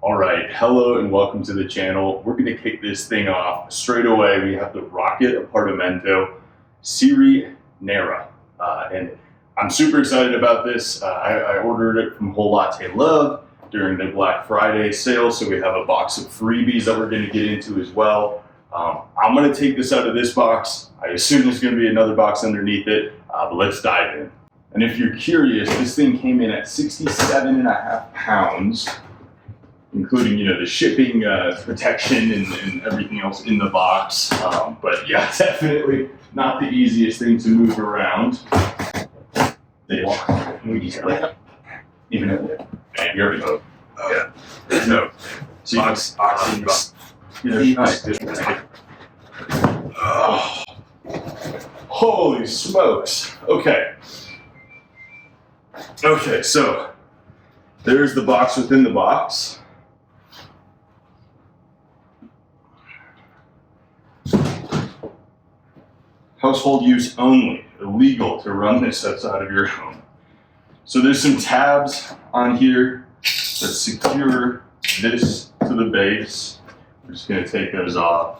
All right, hello and welcome to the channel. We're gonna kick this thing off straight away. We have the Rocket Apartamento Serie Nera. And I'm super excited about this. I ordered it from Whole Latte Love during the Black Friday sale, so we have a box of freebies that we're gonna get into as well. I'm gonna take this out of this box. I assume there's gonna be another box underneath it, but let's dive in. And if you're curious, this thing came in at 67.5 pounds. Including, the shipping, protection, and everything else in the box. But yeah, definitely not the easiest thing to move around. Even if you already know. Yeah. So, oh, holy smokes. Okay. Okay, so there's the box within the box. Household use only, illegal to run this outside of your home. So there's some tabs on here that secure this to the base. We're just gonna take those off.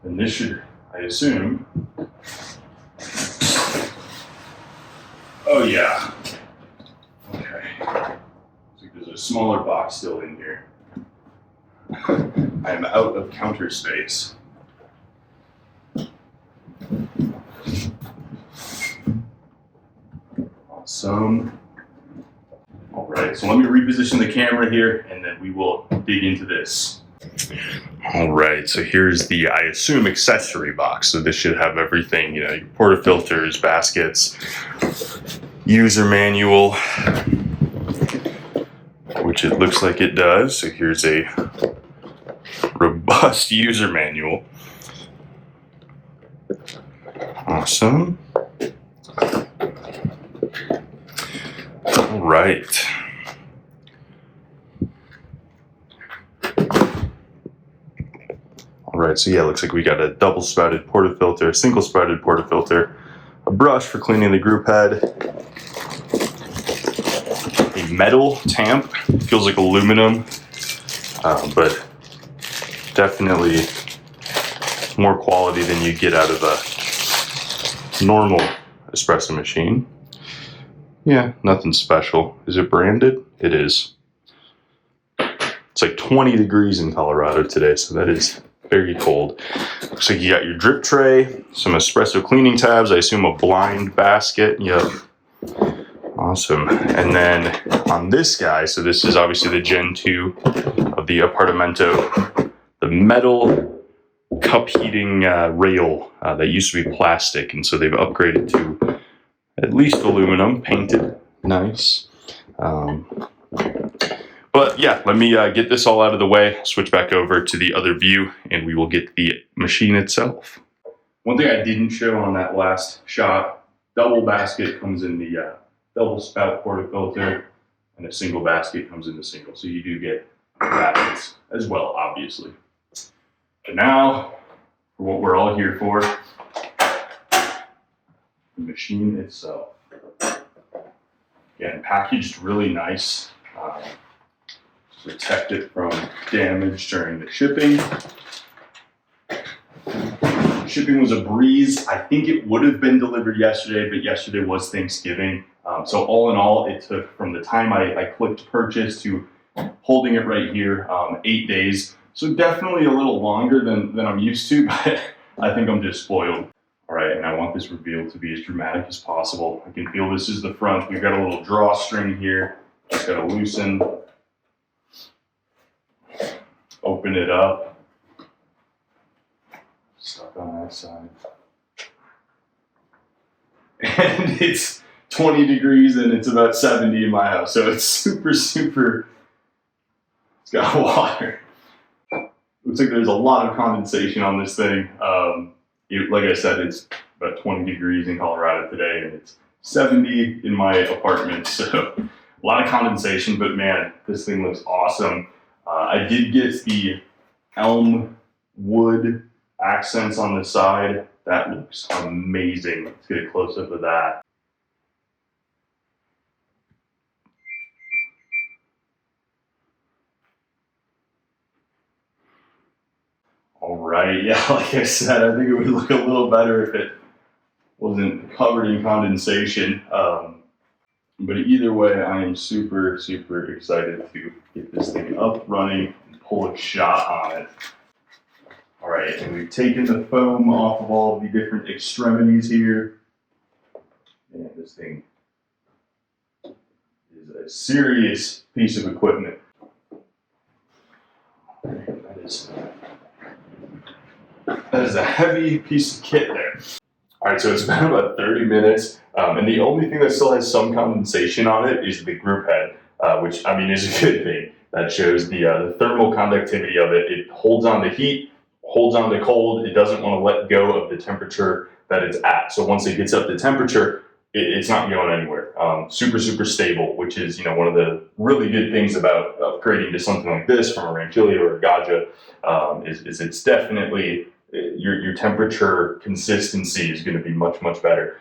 And this should, I assume, oh yeah, okay. So there's a smaller box still in here. I'm out of counter space. Awesome. All right, so let me reposition the camera here and then we will dig into this. All right, so here's the, I assume, accessory box. So this should have everything, your portafilters, baskets, user manual, which it looks like it does. So here's a robust user manual. Awesome. All right. All right, so yeah, looks like we got a double spouted portafilter, single spouted portafilter, a brush for cleaning the group head, a metal tamp, feels like aluminum, but definitely more quality than you get out of a normal espresso machine. Yeah, nothing special. Is it branded? It is. It's like 20 degrees in Colorado today, so that is very cold. Looks like you got your drip tray, some espresso cleaning tabs, I assume a blind basket. Yep. Awesome. And then on this guy, so this is obviously the Gen 2 of the Appartamento, the metal cup heating rail that used to be plastic, and so they've upgraded to at least aluminum, painted nice. But yeah, let me get this all out of the way, switch back over to the other view, and we will get the machine itself. One thing I didn't show on that last shot, double basket comes in the double spout portafilter, and a single basket comes in the single. So you do get baskets as well, obviously. But now, for what we're all here for, the machine itself. Again, packaged really nice. Protect it from damage during the shipping. Shipping was a breeze. I think it would have been delivered yesterday, but yesterday was Thanksgiving. So all in all, it took from the time I clicked purchase to holding it right here, 8 days. So definitely a little longer than I'm used to, but I think I'm just spoiled. All right, and I want this reveal to be as dramatic as possible. I can feel this is the front. We've got a little drawstring here. Just gotta loosen. Open it up. Stuck on that side. And it's 20 degrees and it's about 70 in my house. So it's super, it's got water. Looks like there's a lot of condensation on this thing. Like I said, it's about 20 degrees in Colorado today and it's 70 in my apartment. So a lot of condensation, but man, this thing looks awesome. I did get the elm wood accents on the side. That looks amazing. Let's get a close up of that. Right, yeah, like I said, I think it would look a little better if it wasn't covered in condensation. But either way, I am super, super excited to get this thing up, running, and pull a shot on it. All right, and we've taken the foam off of all of the different extremities here. And this thing is a serious piece of equipment. That is a heavy piece of kit there. All right, so it's been about 30 minutes, and the only thing that still has some condensation on it is the group head, which, I mean, is a good thing. That shows the thermal conductivity of it. It holds on to heat, holds on to cold. It doesn't want to let go of the temperature that it's at. So once it gets up to temperature, it's not going anywhere. Super, super stable, which is, one of the really good things about upgrading to something like this from a Rancilio or a Gaggia, is it's definitely your temperature consistency is going to be much, much better.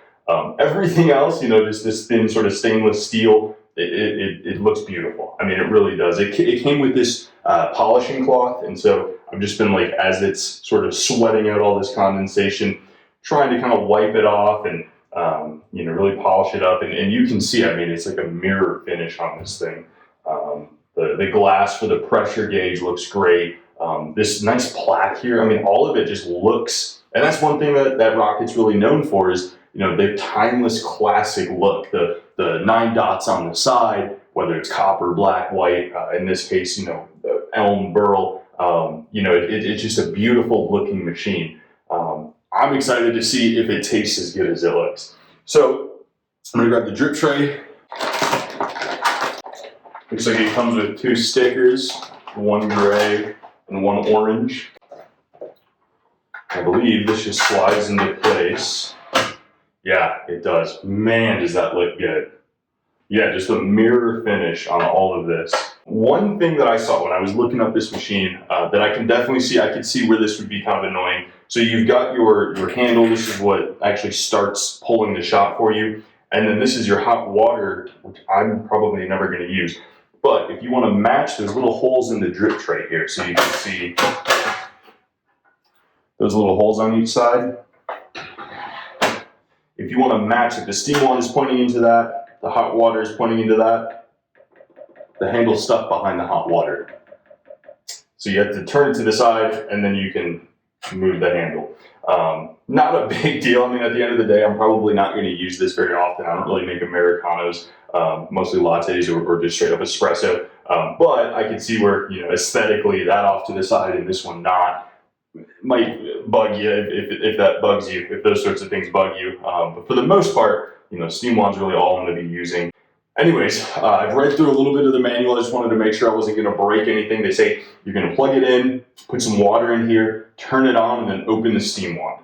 Everything else, just this thin sort of stainless steel, it looks beautiful. I mean, it really does. It came with this polishing cloth, and so I've just been like, as it's sort of sweating out all this condensation, trying to kind of wipe it off and really polish it up. And you can see, I mean, it's like a mirror finish on this thing. The glass for the pressure gauge looks great. This nice plaque here, I mean, all of it just looks, and that's one thing that Rocket's really known for is, their timeless classic look. The 9 dots on the side, whether it's copper, black, white, in this case, the elm burl, it's just a beautiful looking machine. I'm excited to see if it tastes as good as it looks. So I'm gonna grab the drip tray. Looks like it comes with 2 stickers, one gray and one orange. I believe this just slides into place. Yeah, it does. Man, does that look good. Yeah, just a mirror finish on all of this. One thing that I saw when I was looking up this machine that I can definitely see, I could see where this would be kind of annoying. So you've got your handle. This is what actually starts pulling the shot for you. And then this is your hot water, which I'm probably never going to use. But if you want to match, there's little holes in the drip tray here. So you can see those little holes on each side. If you want to match it, the steam wand is pointing into that, the hot water is pointing into that, the handle's stuck behind the hot water. So you have to turn it to the side and then you can move the handle. Not a big deal. I mean, at the end of the day, I'm probably not going to use this very often. I don't really make Americanos, mostly lattes or just straight up espresso. But I can see where, aesthetically that off to the side and this one not might bug you if that bugs you, if those sorts of things bug you. But for the most part, steam wand's really all I'm going to be using. Anyways, I've read through a little bit of the manual. I just wanted to make sure I wasn't going to break anything. They say you're going to plug it in, put some water in here, turn it on, and then open the steam wand.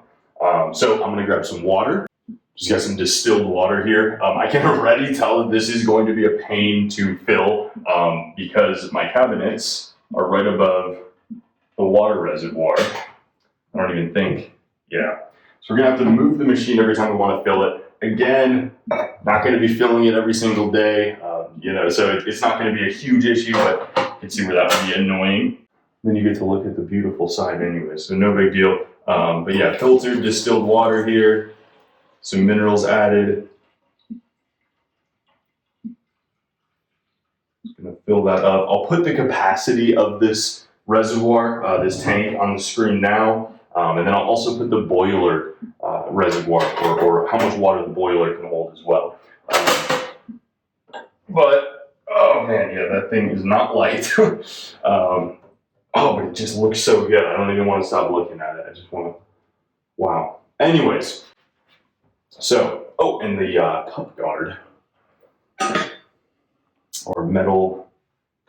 So I'm going to grab some water. Just got some distilled water here. I can already tell that this is going to be a pain to fill because my cabinets are right above the water reservoir. I don't even think, yeah. So we're going to have to move the machine every time we want to fill it. Again, not going to be filling it every single day, so it's not going to be a huge issue, but you can see where that would be annoying. Then you get to look at the beautiful side anyway, so no big deal. But yeah, filtered distilled water here, some minerals added. Just going to fill that up. I'll put the capacity of this reservoir, this tank, on the screen now. And then I'll also put the boiler reservoir or how much water the boiler can hold as well. But, oh man, yeah, that thing is not light. But it just looks so good. I don't even want to stop looking at it. I just want to, wow. Anyways, so, and the cup guard, or metal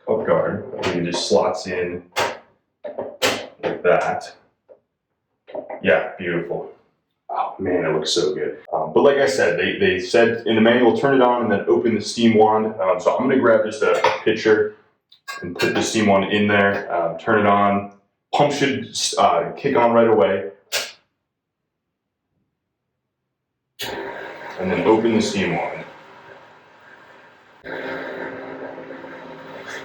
cup guard, it just slots in like that. Yeah, beautiful. Oh man, it looks so good. But like I said, they said in the manual, turn it on and then open the steam wand. So I'm gonna grab just a pitcher and put the steam wand in there, turn it on. Pump should kick on right away. And then open the steam wand.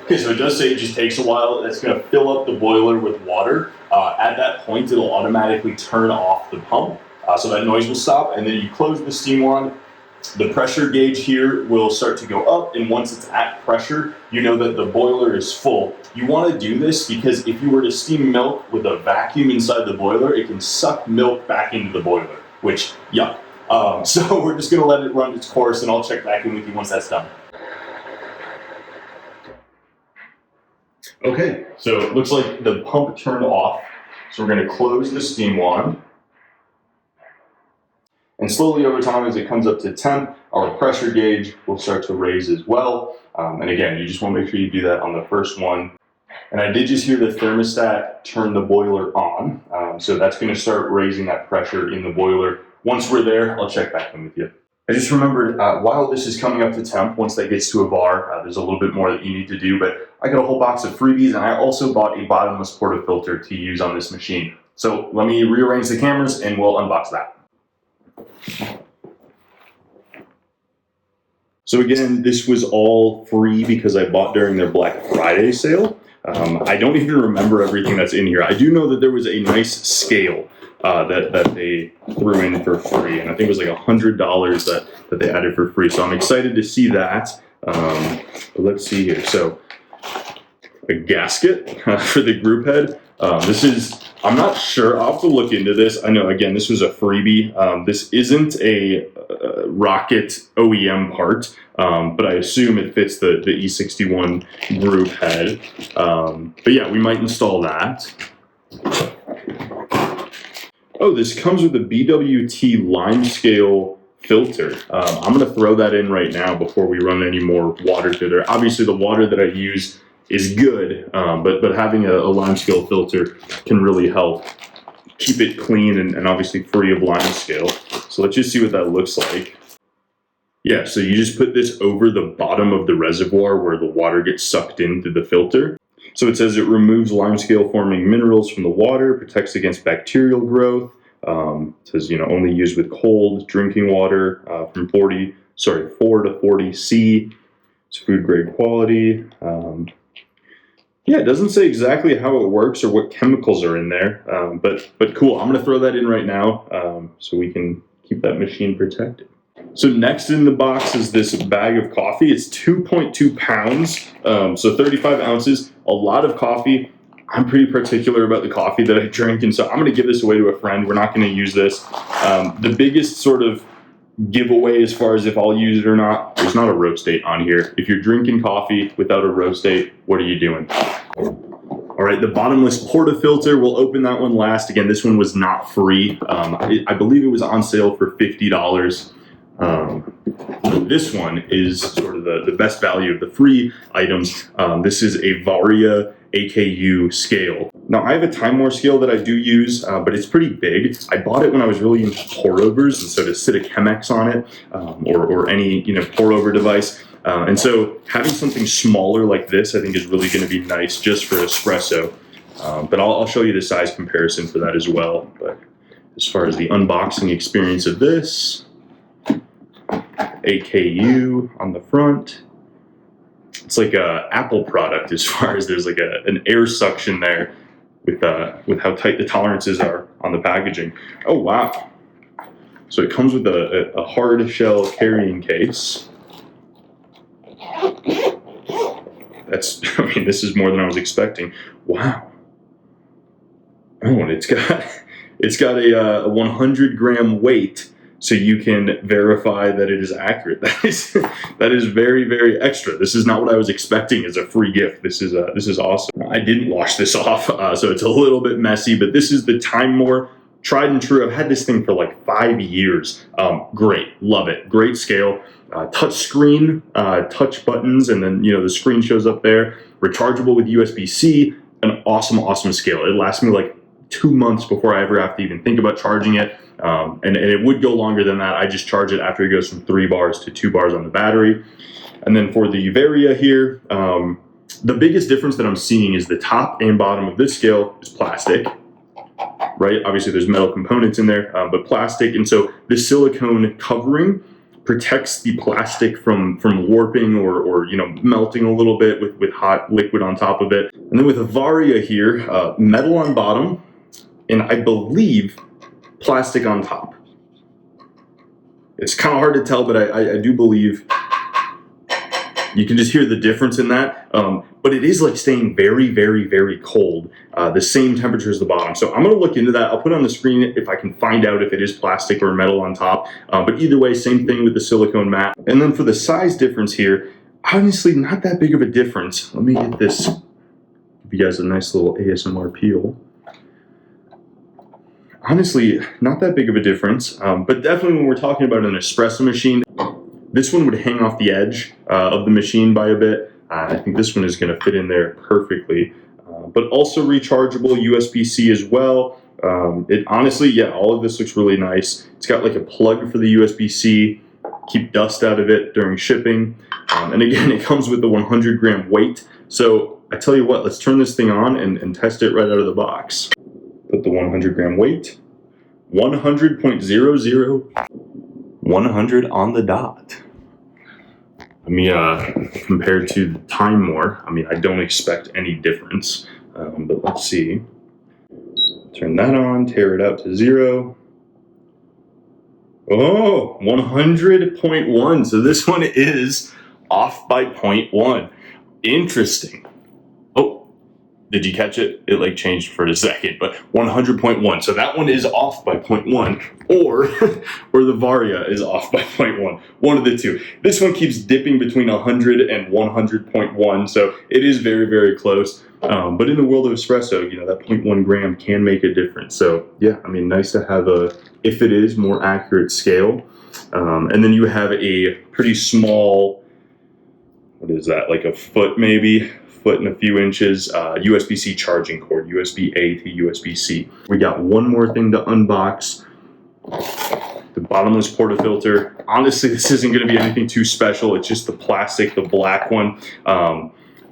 Okay, so it does say it just takes a while. It's gonna fill up the boiler with water. At that point, it'll automatically turn off the pump, so that noise will stop, and then you close the steam wand. The pressure gauge here will start to go up, and once it's at pressure, you know that the boiler is full. You want to do this because if you were to steam milk with a vacuum inside the boiler, it can suck milk back into the boiler, which, yuck. So we're just going to let it run its course, and I'll check back in with you once that's done. Okay, so it looks like the pump turned off, so we're going to close the steam wand. And slowly over time, as it comes up to temp, our pressure gauge will start to raise as well. And again, you just want to make sure you do that on the first one. And I did just hear the thermostat turn the boiler on. So that's going to start raising that pressure in the boiler. Once we're there, I'll check back in with you. I just remembered, while this is coming up to temp, once that gets to a bar, there's a little bit more that you need to do. But I got a whole box of freebies, and I also bought a bottomless portafilter to use on this machine. So let me rearrange the cameras, and we'll unbox that. So again, this was all free because I bought during their Black Friday sale. I don't even remember everything that's in here. I do know that there was a nice scale that they threw in for free, and I think it was like $100 that they added for free. So I'm excited to see that. Let's see here. So a gasket for the group head. This is, I'm not sure, I'll have to look into this. I know, again, this was a freebie. This isn't a Rocket OEM part, but I assume it fits the E61 group head. But yeah, we might install that. Oh, this comes with a BWT line scale filter. I'm going to throw that in right now before we run any more water through there. Obviously, the water that I use is good, but having a lime scale filter can really help keep it clean and obviously free of lime scale. So let's just see what that looks like. Yeah, so you just put this over the bottom of the reservoir where the water gets sucked in through the filter. So it says it removes lime scale forming minerals from the water, protects against bacterial growth. It says, only used with cold drinking water from 4 to 40 C. It's food grade quality. Yeah, it doesn't say exactly how it works or what chemicals are in there, but cool. I'm going to throw that in right now so we can keep that machine protected. So next in the box is this bag of coffee. It's 2.2 pounds, so 35 ounces, a lot of coffee. I'm pretty particular about the coffee that I drink, and so I'm going to give this away to a friend. We're not going to use this. The biggest sort of giveaway as far as if I'll use it or not, there's not a roast date on here. If you're drinking coffee without a roast date, what are you doing? All right, the bottomless portafilter, we'll open that one last. Again, this one was not free. I believe it was on sale for $50. This one is sort of the best value of the free items. This is a Varia AKU scale. Now I have a Time War scale that I do use, but it's pretty big. I bought it when I was really into pour overs, and so to sit a Chemex on it, or any pour over device. And so having something smaller like this, I think, is really going to be nice just for espresso. But I'll show you the size comparison for that as well. But as far as the unboxing experience of this, AKU on the front. It's like a Apple product as far as there's like an air suction there with how tight the tolerances are on the packaging. Oh wow! So it comes with a hard shell carrying case. This is more than I was expecting. Wow. Oh, and it's got a 100-gram weight. So you can verify that it is accurate. That is very, very extra. This is not what I was expecting as a free gift. This is awesome. I didn't wash this off, so it's a little bit messy. But this is the Time War, tried and true. I've had this thing for like 5 years. Great, love it. Great scale, touch screen, touch buttons, and then the screen shows up there. Rechargeable with USB-C. An awesome scale. It lasts me like 2 months before I ever have to even think about charging it. And it would go longer than that. I just charge it after it goes from 3 bars to 2 bars on the battery. And then for the Varia here, the biggest difference that I'm seeing is the top and bottom of this scale is plastic, right? Obviously there's metal components in there, but plastic. And so the silicone covering protects the plastic from warping or you know, melting a little bit with hot liquid on top of it. And then with a Varia here, metal on bottom, and I believe plastic on top. It's kind of hard to tell, but I do believe you can just hear the difference in that. But it is like staying very, very, very cold. The same temperature as the bottom. So I'm going to look into that. I'll put it on the screen if I can find out if it is plastic or metal on top. But either way, same thing with the silicone mat. And then for the size difference here, honestly, not that big of a difference. Let me get this, give you guys a nice little ASMR peel. Honestly, not that big of a difference. But definitely when we're talking about an espresso machine, this one would hang off the edge of the machine by a bit. I think this one is going to fit in there perfectly. But also rechargeable USB-C as well. It honestly, yeah, all of this looks really nice. It's got like a plug for the USB-C, keep dust out of it during shipping. And again, it comes with the 100 gram weight. So I tell you what, let's turn this thing on and test it right out of the box. Put the 100 gram weight, 100.00, 100 on the dot. Let me compare to the Time More. I mean, I don't expect any difference, but let's see. Turn that on, tear it out to 0. Oh, 100.1. So this one is off by 0.1. Interesting. Oh, did you catch it? It like changed for a second, but 100.1. So that one is off by 0.1, or the Varia is off by 0.1. One of the two. This one keeps dipping between 100 and 100.1, so it is very, very close. But in the world of espresso, you know, that 0.1 gram can make a difference. So yeah, I mean, nice to have a, if it is, more accurate scale. And then you have a pretty small, what is that, like a foot maybe? Foot and a few inches, USB-C charging cord, USB-A to USB-C. We got one more thing to unbox. The bottomless portafilter. Honestly, this isn't going to be anything too special. It's just the plastic, the black one.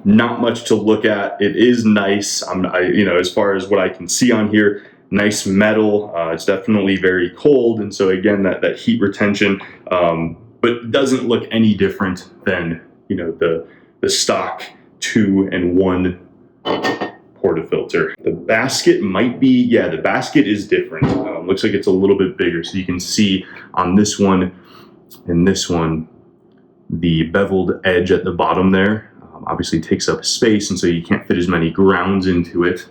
Not much to look at. It is nice. You know, as far as what I can see on here, nice metal. It's definitely very cold, and so again, that heat retention, but doesn't look any different than, you know, the stock 2 and 1 portafilter. The basket might be, yeah, the basket is different. Looks like it's a little bit bigger, so you can see on this one and this one, the beveled edge at the bottom there obviously takes up space, and so you can't fit as many grounds into it.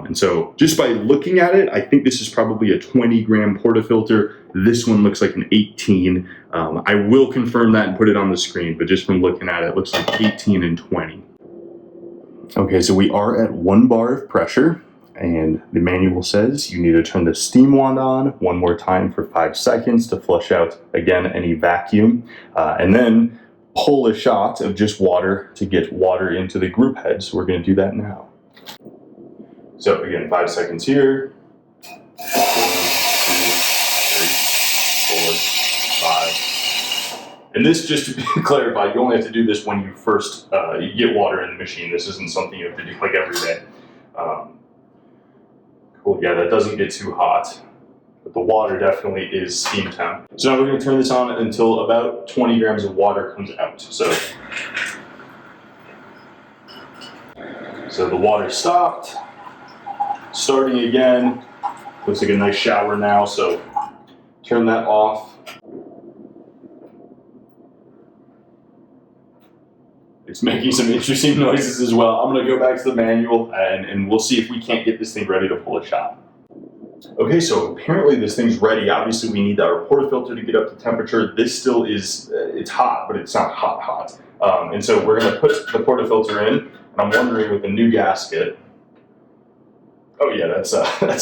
And so just by looking at it, I think this is probably a 20 gram portafilter. This one looks like an 18. I will confirm that and put it on the screen, but just from looking at it, it looks like 18 and 20. Okay, so we are at 1 bar of pressure, and the manual says you need to turn the steam wand on one more time for 5 seconds to flush out, again, any vacuum, and then pull a shot of just water to get water into the group head. So we're going to do that now. So again, 5 seconds here. 1, 2, 3, 4, 5. And this, just to be clarified, you only have to do this when you first you get water in the machine. This isn't something you have to do like every day. Cool. Yeah, that doesn't get too hot. But the water definitely is steam temp. So now we're going to turn this on until about 20 grams of water comes out. So the water stopped. Starting again. Looks like a nice shower now, so turn that off. It's making some interesting noises as well. I'm going to go back to the manual and we'll see if we can't get this thing ready to pull a shot. Okay, so apparently this thing's ready. Obviously we need our portafilter to get up to temperature. This still is, it's hot, but it's not hot. And so we're gonna put the portafilter in, and I'm wondering with the new gasket, oh yeah, that's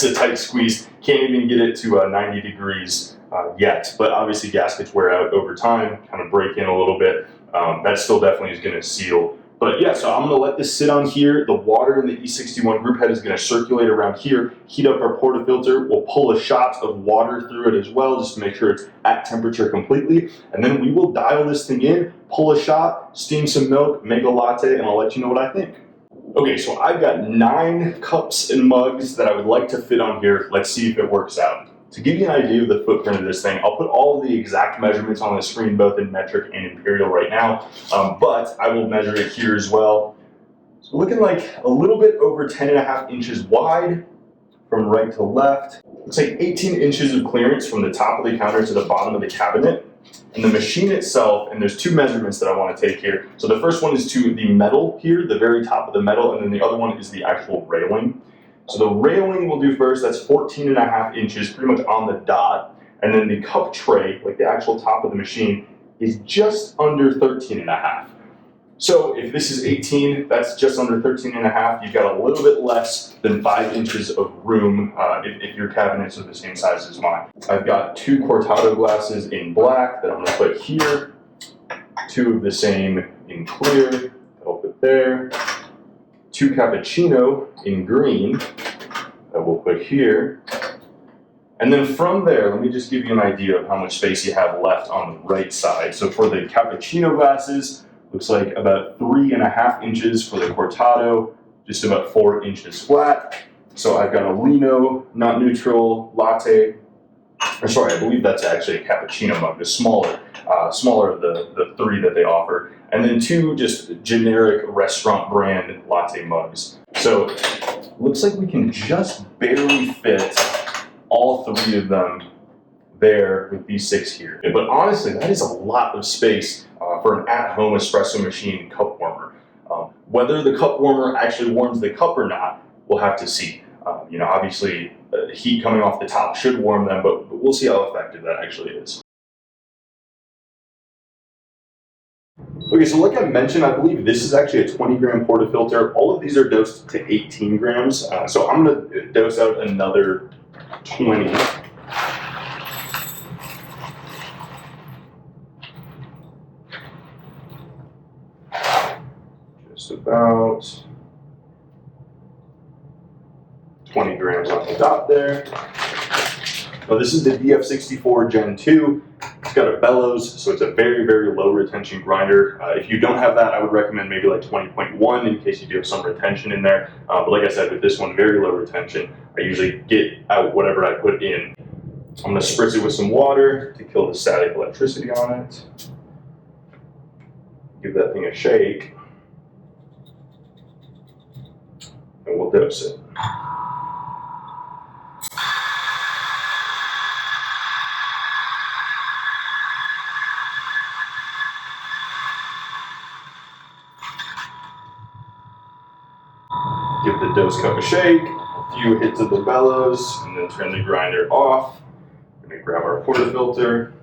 a tight squeeze. Can't even get it to 90 degrees yet, but obviously gaskets wear out over time, kind of break in a little bit. That still definitely is gonna seal. But yeah, so I'm gonna let this sit on here. The water in the E61 group head is gonna circulate around here, heat up our portafilter. We'll pull a shot of water through it as well, just to make sure it's at temperature completely. And then we will dial this thing in, pull a shot, steam some milk, make a latte, and I'll let you know what I think. Okay, so I've got 9 cups and mugs that I would like to fit on here. Let's see if it works out. To give you an idea of the footprint of this thing, I'll put all of the exact measurements on the screen, both in metric and imperial right now, but I will measure it here as well. So looking like a little bit over 10.5 inches wide from right to left. Looks like 18 inches of clearance from the top of the counter to the bottom of the cabinet. And the machine itself, and there's two measurements that I want to take here. So the first one is to the metal here, the very top of the metal, and then the other one is the actual railing. So the railing we'll do first, that's 14.5 inches, pretty much on the dot. And then the cup tray, like the actual top of the machine, is just under 13.5. So if this is 18, that's just under 13.5. You've got a little bit less than 5 inches of room if your cabinets are the same size as mine. I've got 2 cortado glasses in black that I'm gonna put here, 2 of the same in clear that I'll put there, 2 cappuccino in green that we'll put here. And then from there, let me just give you an idea of how much space you have left on the right side. So for the cappuccino glasses, looks like about 3.5 inches for the cortado, just about 4 inches flat. So I've got a Lino, not neutral, latte. Or sorry, I believe that's actually a cappuccino mug, the smaller of the 3 that they offer. And then 2 just generic restaurant brand latte mugs. So looks like we can just barely fit all 3 of them there with these 6 here. But honestly, that is a lot of space for an at-home espresso machine cup warmer. Whether the cup warmer actually warms the cup or not, we'll have to see. Obviously, heat coming off the top should warm them, but we'll see how effective that actually is. Okay, so like I mentioned, I believe this is actually a 20-gram portafilter. All of these are dosed to 18 grams, so I'm going to dose out another 20. Just about 20 grams on the dot there. Now this is the DF64 Gen 2. It's got a bellows, so it's a very, very low retention grinder. If you don't have that, I would recommend maybe like 20.1 in case you do have some retention in there. But like I said, with this one, very low retention. I usually get out whatever I put in. I'm gonna spritz it with some water to kill the static electricity on it. Give that thing a shake. And we'll dose it. Give the dose cup a shake, a few hits of the bellows, and then turn the grinder off. We're gonna grab our portafilter,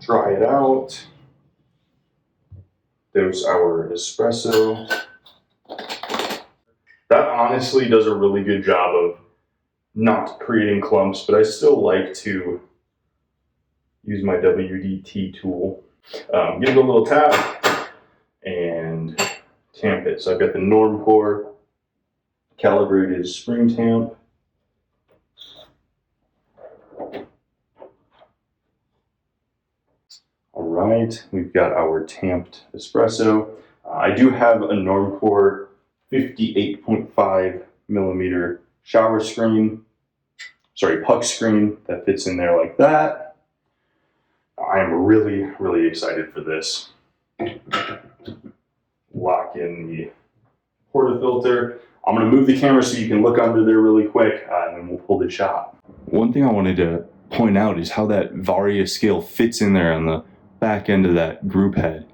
dry it out, dose our espresso. That honestly does a really good job of not creating clumps, but I still like to use my WD-T tool. Give it a little tap and tamp it. So I've got the Normcore calibrated spring tamp. All right, we've got our tamped espresso. I do have a Normcore 58.5 millimeter shower screen, puck screen that fits in there like that. I am really, really excited for this. Lock in the portafilter. I'm going to move the camera so you can look under there really quick, and then we'll pull the shot. One thing I wanted to point out is how that Varia scale fits in there on the back end of that group head.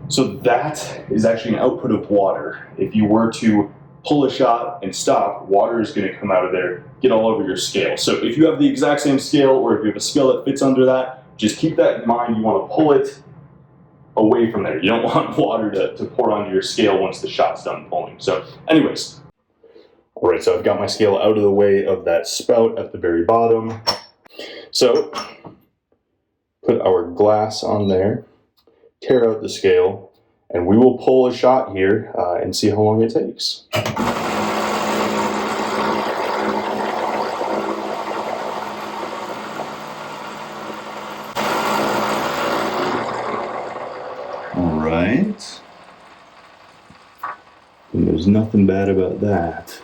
So that is actually an output of water. If you were to pull a shot and stop, water is going to come out of there, get all over your scale. So if you have the exact same scale, or if you have a scale that fits under that, just keep that in mind. You want to pull it away from there. You don't want water to pour onto your scale once the shot's done pulling. So anyways, all right, so I've got my scale out of the way of that spout at the very bottom. So put our glass on there, tear out the scale, and we will pull a shot here and see how long it takes. Right. And there's nothing bad about that.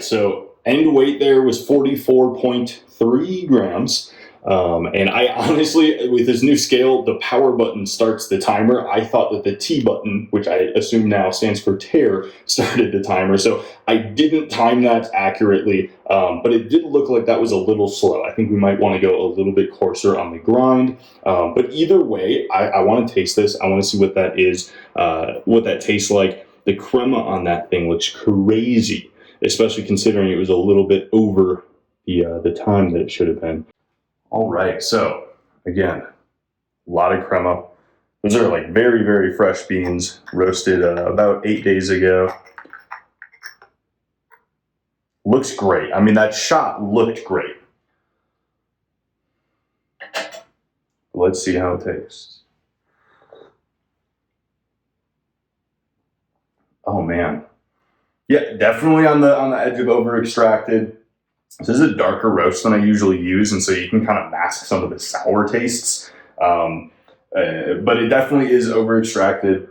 right, so end weight there was 44.3 grams. And I honestly, with this new scale, the power button starts the timer. I thought that the T button, which I assume now stands for tare, started the timer. So I didn't time that accurately, but it did look like that was a little slow. I think we might want to go a little bit coarser on the grind. But either way, I want to taste this. I want to see what that is, what that tastes like. The crema on that thing looks crazy, especially considering it was a little bit over the time that it should have been. All right, so again, a lot of crema. Those are like very, very fresh beans, roasted about 8 days ago. Looks great. I mean, that shot looked great. Let's see how it tastes. Oh man. Yeah, definitely on the edge of over extracted. This is a darker roast than I usually use, and so you can kind of mask some of the sour tastes. But it definitely is over extracted.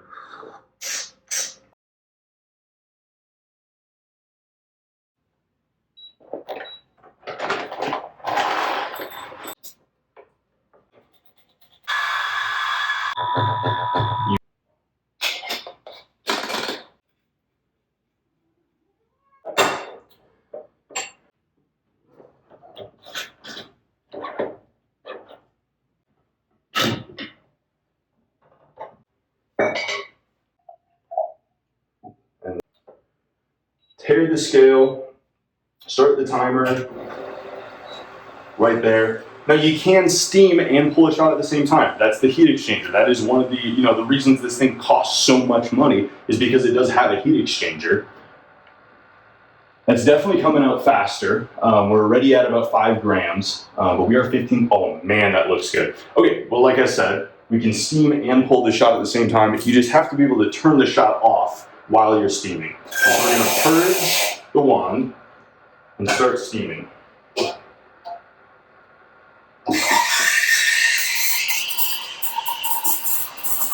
And tare the scale, start the timer right there. Now you can steam and pull a shot at the same time. That's the heat exchanger. That is one of the, the reasons this thing costs so much money is because it does have a heat exchanger. That's definitely coming out faster. We're already at about 5 grams, but we are 15. Oh man, that looks good. Okay, well, like I said, we can steam and pull the shot at the same time. You just have to be able to turn the shot off while you're steaming. So we're gonna purge the wand and start steaming.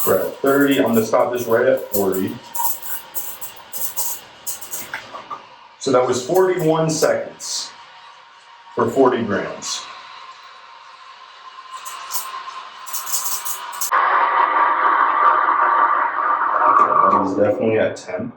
We're at 30. I'm gonna stop this right at 40. So that was 41 seconds for 40 grams. That is definitely at 10.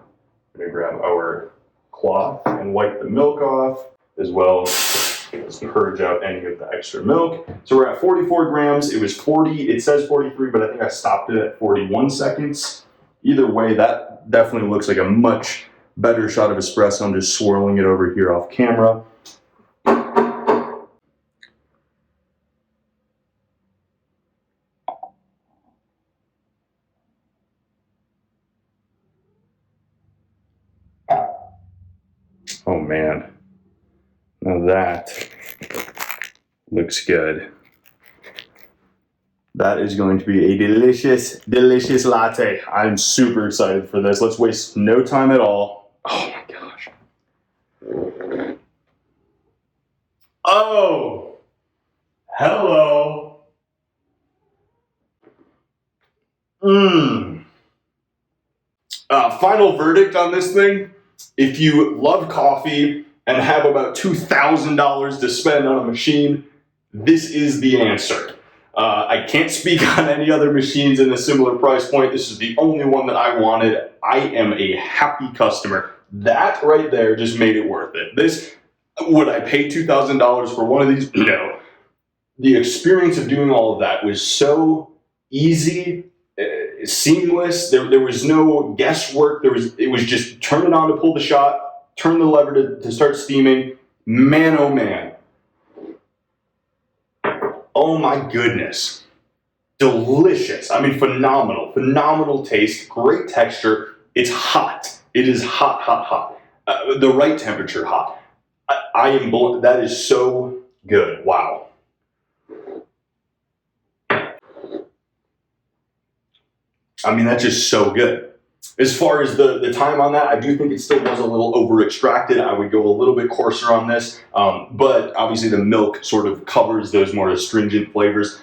We're gonna grab our cloth and wipe the milk off as well as purge out any of the extra milk. So we're at 44 grams. It was 40, it says 43, but I think I stopped it at 41 seconds. Either way, that definitely looks like a much better shot of espresso. I'm just swirling it over here off camera. Oh man, now that looks good. That is going to be a delicious, delicious latte. I'm super excited for this. Let's waste no time at all. Oh my gosh. Oh, hello. Final verdict on this thing. If you love coffee and have about $2,000 to spend on a machine, this is the answer. I can't speak on any other machines in a similar price point. This is the only one that I wanted. I am a happy customer. That right there just made it worth it. Would I pay $2,000 for one of these? No. The experience of doing all of that was so easy, seamless. There was no guesswork. It was just turn it on to pull the shot, turn the lever to start steaming. Man, oh man. Oh my goodness. Delicious. I mean, phenomenal. Phenomenal taste. Great texture. It's hot. It is hot, hot, hot. The right temperature hot. I am blown. That is so good. Wow. I mean, that's just so good. As far as the time on that, I do think it still was a little over extracted. I would go a little bit coarser on this, but obviously the milk sort of covers those more astringent flavors.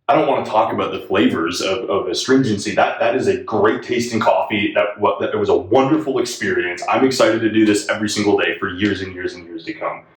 I don't want to talk about the flavors of astringency. That is a great tasting coffee. That it was a wonderful experience. I'm excited to do this every single day for years and years and years to come.